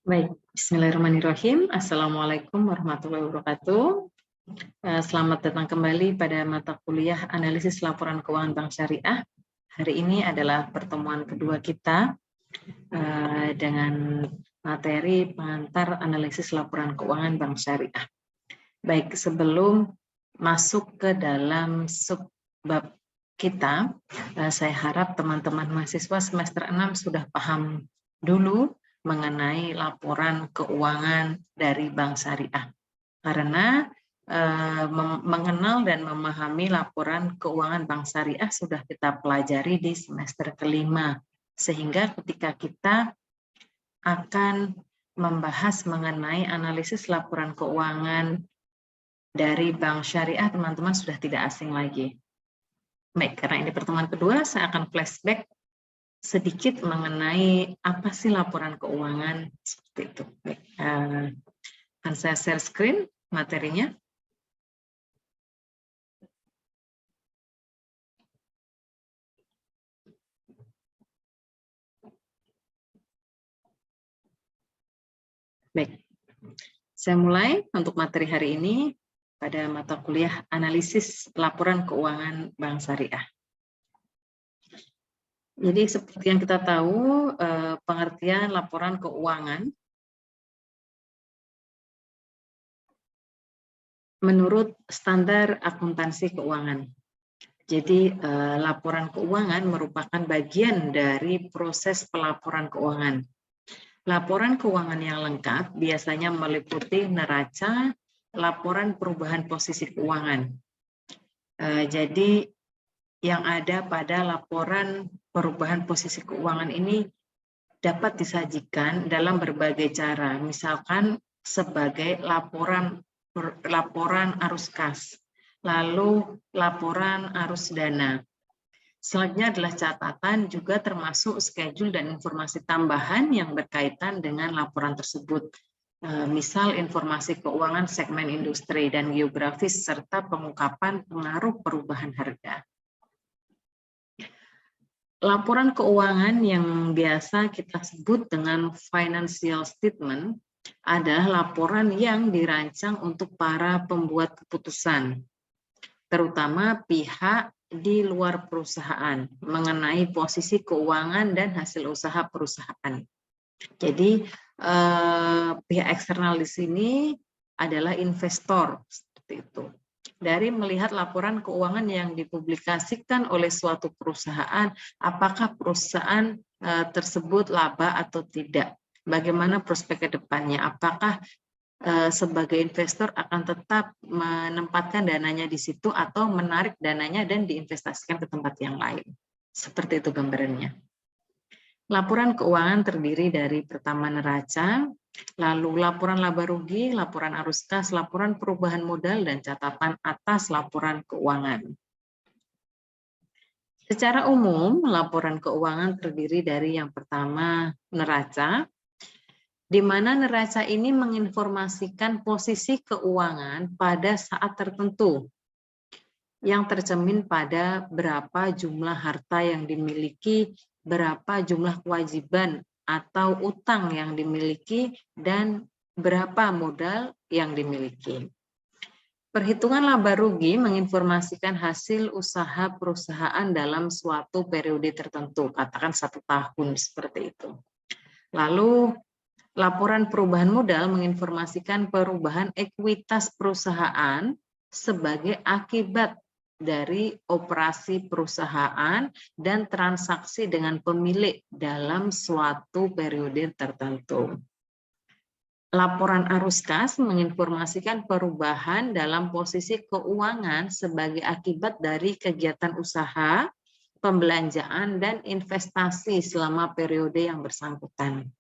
Baik, bismillahirrahmanirrahim. Assalamualaikum warahmatullahi wabarakatuh. Selamat datang kembali pada mata kuliah analisis laporan keuangan bank syariah. Hari ini adalah pertemuan kedua kita dengan materi pengantar analisis laporan keuangan bank syariah. Baik, sebelum masuk ke dalam subbab kita, saya harap teman-teman mahasiswa semester 6 sudah paham dulu mengenai laporan keuangan dari bank syariah. Karena mengenal dan memahami laporan keuangan bank syariah sudah kita pelajari di semester kelima. Sehingga ketika kita akan membahas mengenai analisis laporan keuangan dari bank syariah, teman-teman sudah tidak asing lagi. Baik, karena ini pertemuan kedua, saya akan flashback sedikit mengenai apa sih laporan keuangan seperti itu. Baik, akan saya share screen materinya. Baik, saya mulai untuk materi hari ini pada mata kuliah analisis laporan keuangan bank syariah. Jadi seperti yang kita tahu, pengertian laporan keuangan menurut standar akuntansi keuangan. Jadi laporan keuangan merupakan bagian dari proses pelaporan keuangan. Laporan keuangan yang lengkap biasanya meliputi neraca, laporan perubahan posisi keuangan. Jadi yang ada pada laporan perubahan posisi keuangan ini dapat disajikan dalam berbagai cara, misalkan sebagai laporan arus kas, lalu laporan arus dana. Selanjutnya adalah catatan, juga termasuk schedule dan informasi tambahan yang berkaitan dengan laporan tersebut. Misal informasi keuangan segmen industri dan geografis serta pengungkapan pengaruh perubahan harga. Laporan keuangan yang biasa kita sebut dengan financial statement adalah laporan yang dirancang untuk para pembuat keputusan, terutama pihak di luar perusahaan mengenai posisi keuangan dan hasil usaha perusahaan. Jadi pihak eksternal di sini adalah investor, seperti itu. Dari melihat laporan keuangan yang dipublikasikan oleh suatu perusahaan, apakah perusahaan tersebut laba atau tidak, bagaimana prospek ke depannya, apakah sebagai investor akan tetap menempatkan dananya di situ atau menarik dananya dan diinvestasikan ke tempat yang lain. Seperti itu gambarannya. Laporan keuangan terdiri dari pertama neraca, lalu laporan laba rugi, laporan arus kas, laporan perubahan modal, dan catatan atas laporan keuangan. Secara umum, laporan keuangan terdiri dari yang pertama neraca, di mana neraca ini menginformasikan posisi keuangan pada saat tertentu, yang tercermin pada berapa jumlah harta yang dimiliki, berapa jumlah kewajiban atau utang yang dimiliki, dan berapa modal yang dimiliki. Perhitungan laba rugi menginformasikan hasil usaha perusahaan dalam suatu periode tertentu, katakan 1 tahun seperti itu. Lalu laporan perubahan modal menginformasikan perubahan ekuitas perusahaan sebagai akibat dari operasi perusahaan dan transaksi dengan pemilik dalam suatu periode tertentu. Laporan arus kas menginformasikan perubahan dalam posisi keuangan sebagai akibat dari kegiatan usaha, pembelanjaan, dan investasi selama periode yang bersangkutan.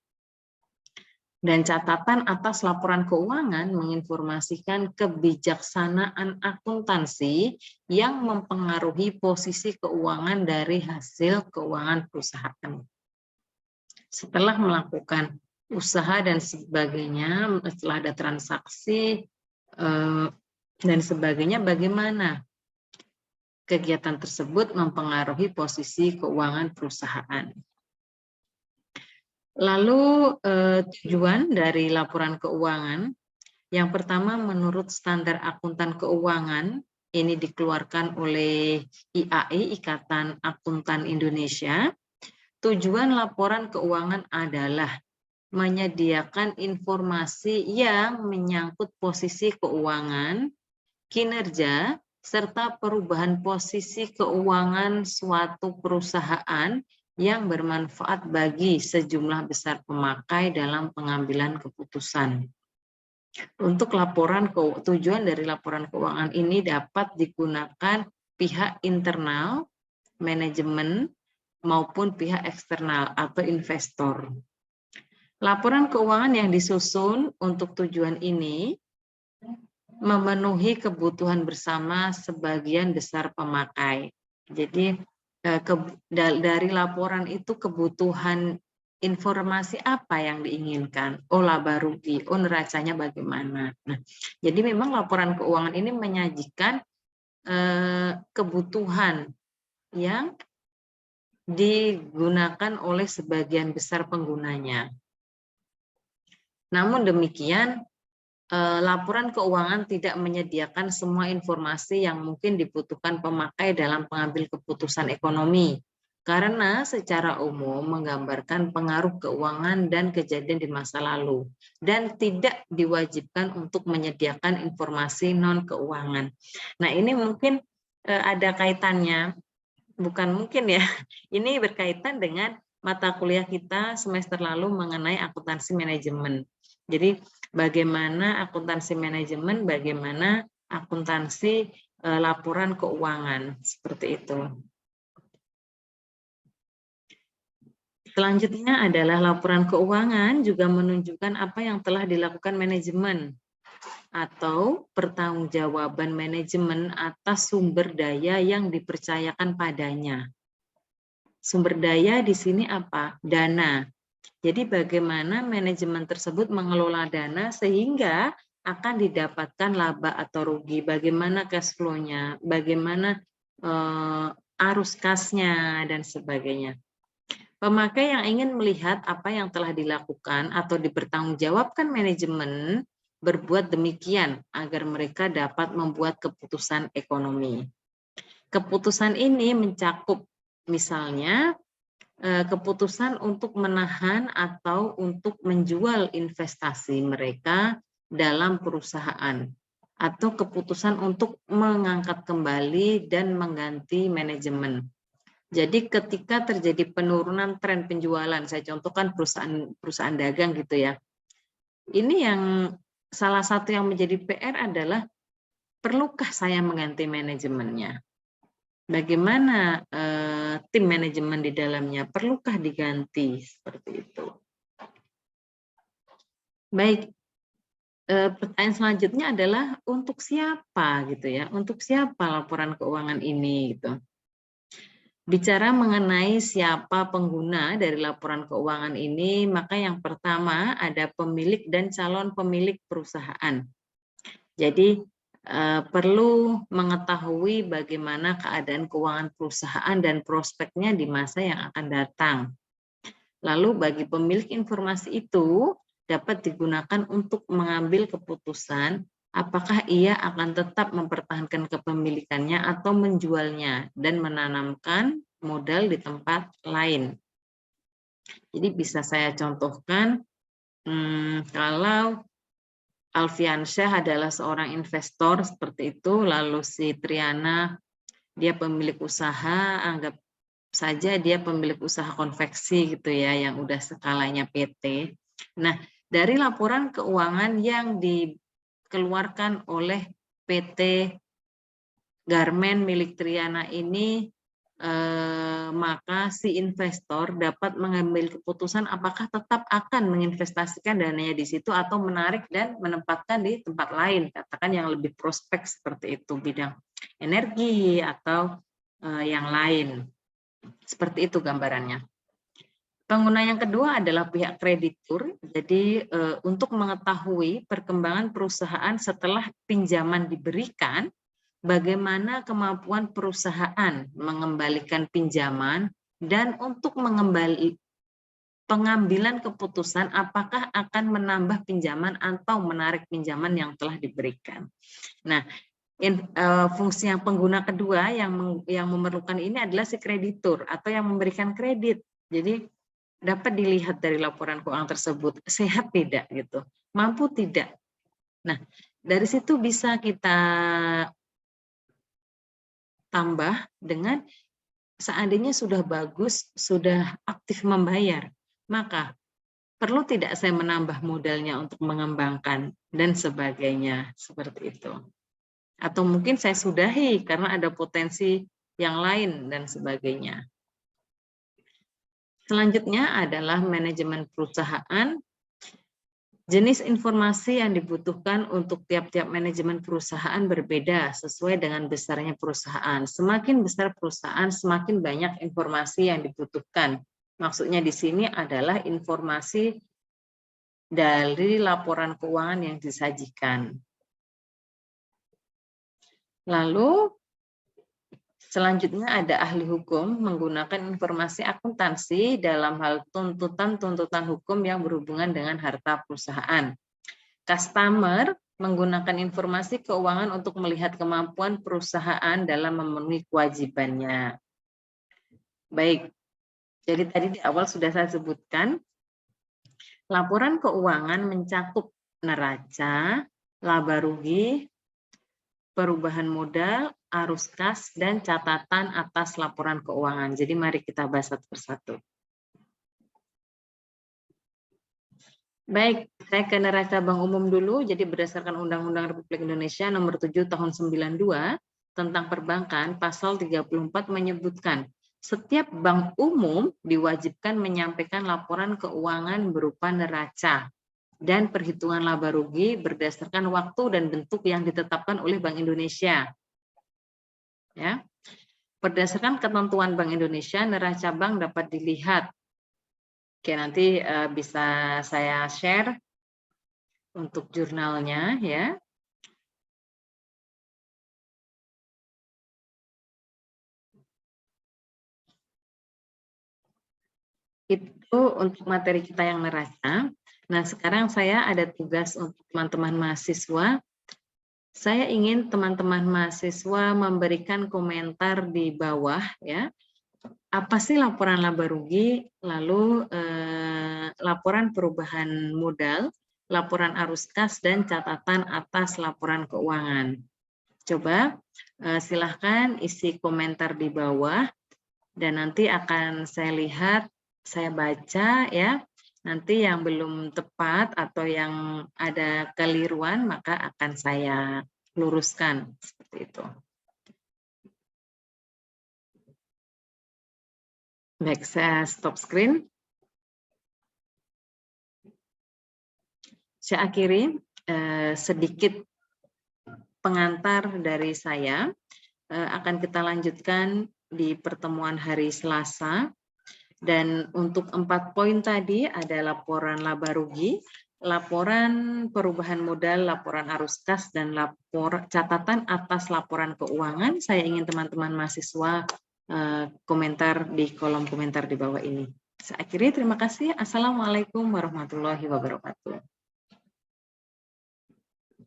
Dan catatan atas laporan keuangan menginformasikan kebijaksanaan akuntansi yang mempengaruhi posisi keuangan dari hasil keuangan perusahaan. Setelah melakukan usaha dan sebagainya, setelah ada transaksi dan sebagainya, bagaimana kegiatan tersebut mempengaruhi posisi keuangan perusahaan. Lalu tujuan dari laporan keuangan, yang pertama menurut standar akuntan keuangan, ini dikeluarkan oleh IAI, Ikatan Akuntan Indonesia. Tujuan laporan keuangan adalah menyediakan informasi yang menyangkut posisi keuangan, kinerja, serta perubahan posisi keuangan suatu perusahaan yang bermanfaat bagi sejumlah besar pemakai dalam pengambilan keputusan. Untuk tujuan dari laporan keuangan ini dapat digunakan pihak internal, manajemen, maupun pihak eksternal atau investor. Laporan keuangan yang disusun untuk tujuan ini memenuhi kebutuhan bersama sebagian besar pemakai. Jadi dari laporan itu kebutuhan informasi apa yang diinginkan, laba rugi, neracanya bagaimana. Nah, jadi memang laporan keuangan ini menyajikan kebutuhan yang digunakan oleh sebagian besar penggunanya. Namun demikian, laporan keuangan tidak menyediakan semua informasi yang mungkin dibutuhkan pemakai dalam pengambil keputusan ekonomi, karena secara umum menggambarkan pengaruh keuangan dan kejadian di masa lalu, dan tidak diwajibkan untuk menyediakan informasi non-keuangan. Nah, ini mungkin ada kaitannya, bukan mungkin ya, ini berkaitan dengan mata kuliah kita semester lalu mengenai akuntansi manajemen. Jadi bagaimana akuntansi manajemen, bagaimana akuntansi laporan keuangan, seperti itu. Selanjutnya adalah laporan keuangan juga menunjukkan apa yang telah dilakukan manajemen atau pertanggungjawaban manajemen atas sumber daya yang dipercayakan padanya. Sumber daya di sini apa? Dana. Jadi bagaimana manajemen tersebut mengelola dana sehingga akan didapatkan laba atau rugi, bagaimana cash flow-nya, bagaimana arus kasnya, dan sebagainya. Pemakai yang ingin melihat apa yang telah dilakukan atau dipertanggungjawabkan manajemen berbuat demikian agar mereka dapat membuat keputusan ekonomi. Keputusan ini mencakup misalnya keputusan untuk menahan atau untuk menjual investasi mereka dalam perusahaan, atau keputusan untuk mengangkat kembali dan mengganti manajemen. Jadi ketika terjadi penurunan tren penjualan, saya contohkan perusahaan dagang gitu ya. Ini yang salah satu yang menjadi PR adalah, perlukah saya mengganti manajemennya? Bagaimana tim manajemen di dalamnya, perlukah diganti, seperti itu. Baik, pertanyaan selanjutnya adalah untuk siapa gitu ya, untuk siapa laporan keuangan ini gitu. Bicara mengenai siapa pengguna dari laporan keuangan ini, maka yang pertama ada pemilik dan calon pemilik perusahaan. Jadi perlu mengetahui bagaimana keadaan keuangan perusahaan dan prospeknya di masa yang akan datang. Lalu bagi pemilik informasi itu dapat digunakan untuk mengambil keputusan apakah ia akan tetap mempertahankan kepemilikannya atau menjualnya dan menanamkan modal di tempat lain. Jadi bisa saya contohkan, kalau Alfiansyah adalah seorang investor seperti itu, lalu si Triana dia pemilik usaha, anggap saja dia pemilik usaha konveksi gitu ya, yang udah skalanya PT. Nah, dari laporan keuangan yang dikeluarkan oleh PT Garmen milik Triana ini, maka si investor dapat mengambil keputusan apakah tetap akan menginvestasikan dananya di situ atau menarik dan menempatkan di tempat lain, katakan yang lebih prospek seperti itu, bidang energi atau yang lain. Seperti itu gambarannya. Pengguna yang kedua adalah pihak kreditur. Jadi untuk mengetahui perkembangan perusahaan setelah pinjaman diberikan, bagaimana kemampuan perusahaan mengembalikan pinjaman dan untuk pengambilan keputusan apakah akan menambah pinjaman atau menarik pinjaman yang telah diberikan. Nah, fungsi yang pengguna kedua yang memerlukan ini adalah si kreditur atau yang memberikan kredit. Jadi dapat dilihat dari laporan keuangan tersebut sehat tidak gitu, mampu tidak. Nah, dari situ bisa kita tambah dengan seandainya sudah bagus, sudah aktif membayar, maka perlu tidak saya menambah modalnya untuk mengembangkan dan sebagainya, seperti itu. Atau mungkin saya sudahi karena ada potensi yang lain dan sebagainya. Selanjutnya adalah manajemen perusahaan. Jenis informasi yang dibutuhkan untuk tiap-tiap manajemen perusahaan berbeda sesuai dengan besarnya perusahaan. Semakin besar perusahaan, semakin banyak informasi yang dibutuhkan. Maksudnya di sini adalah informasi dari laporan keuangan yang disajikan. Lalu selanjutnya ada ahli hukum menggunakan informasi akuntansi dalam hal tuntutan hukum yang berhubungan dengan harta perusahaan. Customer menggunakan informasi keuangan untuk melihat kemampuan perusahaan dalam memenuhi kewajibannya. Baik, jadi tadi di awal sudah saya sebutkan, laporan keuangan mencakup neraca, laba rugi, perubahan modal, arus kas, dan catatan atas laporan keuangan. Jadi mari kita bahas satu persatu. Baik, saya ke neraca bank umum dulu. Jadi berdasarkan Undang-Undang Republik Indonesia Nomor 7 Tahun 92 tentang perbankan, pasal 34 menyebutkan setiap bank umum diwajibkan menyampaikan laporan keuangan berupa neraca dan perhitungan laba rugi berdasarkan waktu dan bentuk yang ditetapkan oleh Bank Indonesia. Ya. Berdasarkan ketentuan Bank Indonesia, neraca bank dapat dilihat. Oke, nanti bisa saya share untuk jurnalnya ya. Itu untuk materi kita yang neraca. Nah, sekarang saya ada tugas untuk teman-teman mahasiswa. Saya ingin teman-teman mahasiswa memberikan komentar di bawah ya. Apa sih laporan laba rugi, lalu laporan perubahan modal, laporan arus kas, dan catatan atas laporan keuangan. Coba silahkan isi komentar di bawah dan nanti akan saya lihat, saya baca ya. Nanti yang belum tepat atau yang ada keliruan maka akan saya luruskan seperti itu. Baik, saya stop screen. Saya akhiri sedikit pengantar dari saya. Akan kita lanjutkan di pertemuan hari Selasa. Dan untuk 4 poin tadi ada laporan laba rugi, laporan perubahan modal, laporan arus kas, dan catatan atas laporan keuangan. Saya ingin teman-teman mahasiswa komentar di kolom komentar di bawah ini. Saya akhiri, terima kasih. Assalamualaikum warahmatullahi wabarakatuh.